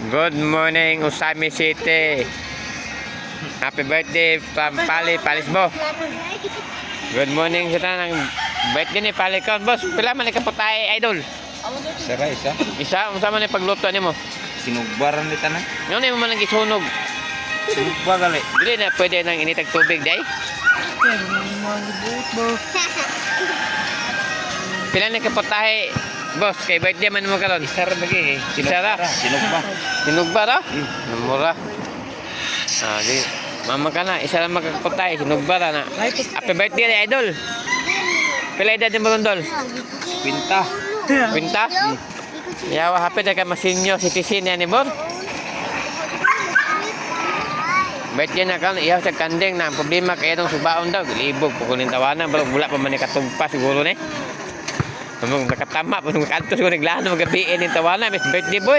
Good morning, Usami City. Happy birthday, Pali Palisbo. Good morning sa tanang birthday ni Pali ko. Boss, pila man ka putay, idol? Sara isa. Isa, unsa man ni pagluto nimo? Sinugbaran ni tanan. Ano nimo man ang gisunog? Sinugba gali. Dili na pwede nang initag tubig, day? Pila ni ka putay, boss, kay birthday man mo karon. Isa ra lagi eh. Isa ra? Sinugba. Sinugba ra? Mura. Ah, di. Mama ka na, isa lang magkakaputay, sinugba ra na. Happy birthday ni idol. Pila edad ni Marundol? Pinta. Pinta? Yawa happy na ka masinyo citizen yan ni Bor. Birthday na ka, iyaw sa kandeng na ang problema kaya itong subaon daw. Libog, pukunin tawanan, pero wala pa man ikatugpa siguro ni. Nakatama, pag nagkanto siguro naglano, magabiin yung tawanan. Birthday boy,